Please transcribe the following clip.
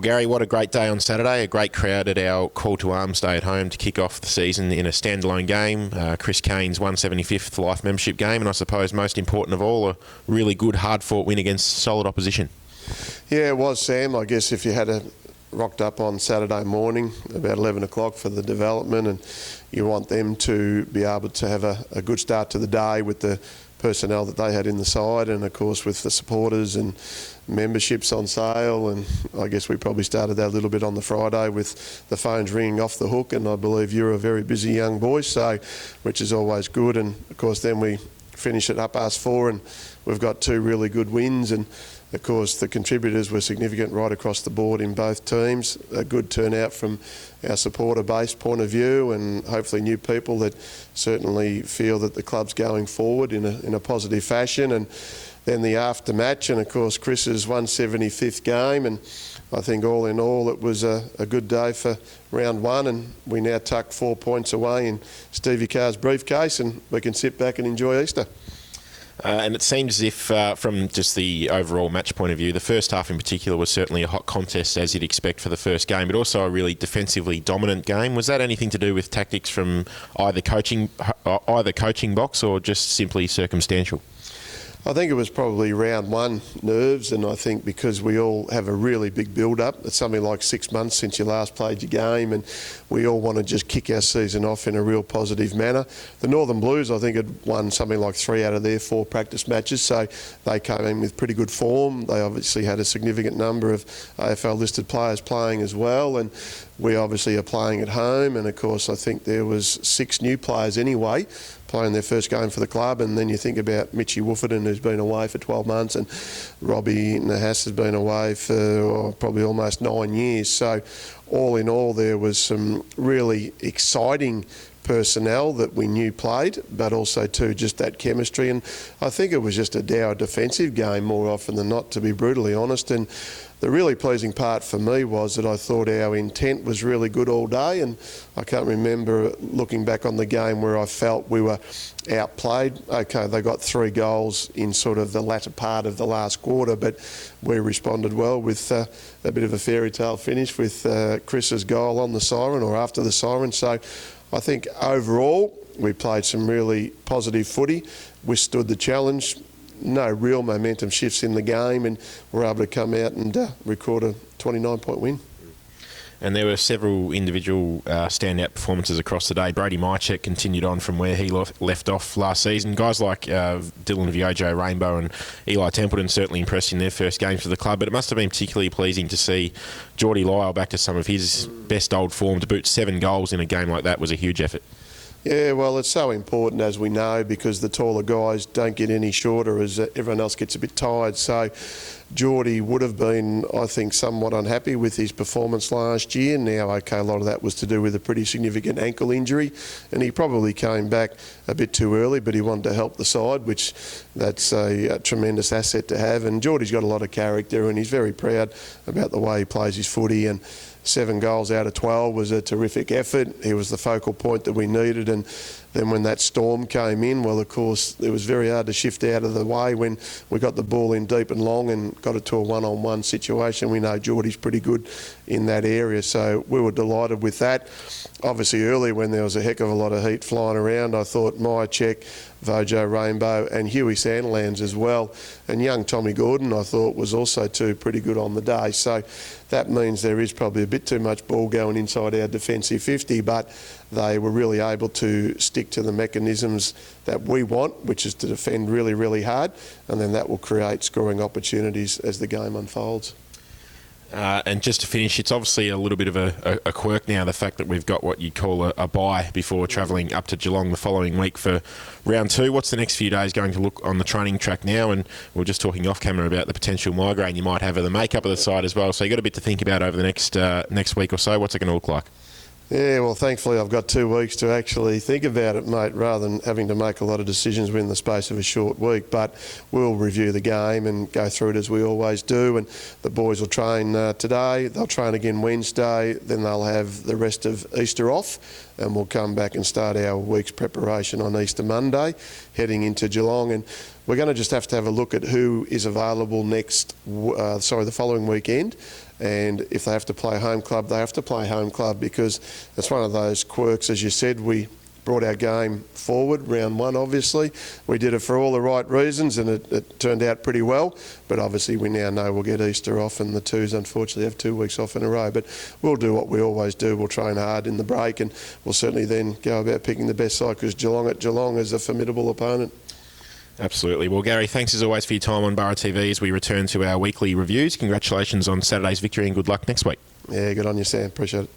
Gary, what a great day on Saturday. A great crowd at our Call to Arms Day at home to kick off the season in a standalone game. Chris Kane's 175th life membership game, and I suppose most important of all, a really good, hard-fought win against solid opposition. Yeah, it was, Sam. I guess if you had rocked up on Saturday morning about 11 o'clock for the development, and you want them to be able to have a good start to the day with the personnel that they had in the side, and of course with the supporters and memberships on sale, and I guess we probably started that a little bit on the Friday with the phones ringing off the hook, and I believe you're a very busy young boy, so which is always good. And of course then we finish it up us four, and we've got two really good wins, and of course the contributors were significant right across the board in both teams. A good turnout from our supporter base point of view, and hopefully new people that certainly feel that the club's going forward in a positive fashion. And then the aftermatch, and of course Chris's 175th game, and I think all in all it was a good day for round one, and we now tuck 4 points away in Stevie Carr's briefcase, and we can sit back and enjoy Easter. And it seems as if, from just the overall match point of view, the first half in particular was certainly a hot contest, as you'd expect for the first game, but also a really defensively dominant game. Was that anything to do with tactics from either coaching box or just simply circumstantial? I think it was probably round one nerves, and I think because we all have a really big build-up, it's something like 6 months since you last played your game, and we all want to just kick our season off in a real positive manner. The Northern Blues, I think, had won something like 3 out of their 4 practice matches, so they came in with pretty good form. They obviously had a significant number of AFL-listed players playing as well, and we obviously are playing at home, and of course I think there was 6 new players anyway playing their first game for the club, and then you think about Mitchie Wooferton, who's been away for 12 months, and Robbie Nahas has been away for probably almost 9 years. So all in all there was some really exciting personnel that we knew played, but also too just that chemistry, and I think it was just a dour defensive game more often than not, to be brutally honest. And the really pleasing part for me was that I thought our intent was really good all day, and I can't remember looking back on the game where I felt we were outplayed. Okay, they got 3 goals in sort of the latter part of the last quarter, but we responded well with a bit of a fairy tale finish with Chris's goal on the siren, or after the siren. So I think overall we played some really positive footy, withstood the challenge. No real momentum shifts in the game, and we're able to come out and record a 29-point win. And there were several individual standout performances across the day. Brody Mychek continued on from where he left off last season. Guys like Dylan Viojo Rainbow and Eli Templeton certainly impressed in their first games for the club, but it must have been particularly pleasing to see Geordie Lyle back to some of his best old form. To boot 7 goals in a game like that was a huge effort. Yeah, well, it's so important, as we know, because the taller guys don't get any shorter as everyone else gets a bit tired. So Geordie would have been, I think, somewhat unhappy with his performance last year. Now, okay, a lot of that was to do with a pretty significant ankle injury, and he probably came back a bit too early, but he wanted to help the side, which that's a tremendous asset to have. And Geordie's got a lot of character, and he's very proud about the way he plays his footy, and 7 goals out of 12 was a terrific effort. He was the focal point that we needed, and then when that storm came in, well, of course, it was very hard to shift out of the way when we got the ball in deep and long and got it to a one-on-one situation. We know Geordie's pretty good in that area, so we were delighted with that. Obviously, early when there was a heck of a lot of heat flying around, I thought Mychek, Vojo Rainbow and Huey Sandilands as well, and young Tommy Gordon I thought was also too pretty good on the day. So that means there is probably a bit too much ball going inside our defensive 50, but they were really able to stick to the mechanisms that we want, which is to defend really, really hard, and then that will create scoring opportunities as the game unfolds. And just to finish, it's obviously a little bit of a quirk now, the fact that we've got what you'd call a bye before travelling up to Geelong the following week for round 2. What's the next few days going to look on the training track now? And we were just talking off camera about the potential migraine you might have of the makeup of the side as well. So you've got a bit to think about over the next week or so. What's it going to look like? Yeah, well, thankfully I've got 2 weeks to actually think about it, mate, rather than having to make a lot of decisions within the space of a short week. But we'll review the game and go through it as we always do. And the boys will train today, they'll train again Wednesday, then they'll have the rest of Easter off, and we'll come back and start our week's preparation on Easter Monday, heading into Geelong. And we're going to just have to have a look at who is available the following weekend, And if they have to play home club, they have to play home club, because it's one of those quirks. As you said, we brought our game forward, round one obviously. We did it for all the right reasons, and it turned out pretty well. But obviously we now know we'll get Easter off, and the Twos unfortunately have 2 weeks off in a row. But we'll do what we always do. We'll train hard in the break, and we'll certainly then go about picking the best side, because Geelong at Geelong is a formidable opponent. Absolutely. Well, Gary, thanks as always for your time on Borough TV as we return to our weekly reviews. Congratulations on Saturday's victory, and good luck next week. Yeah, good on you, Sam. Appreciate it.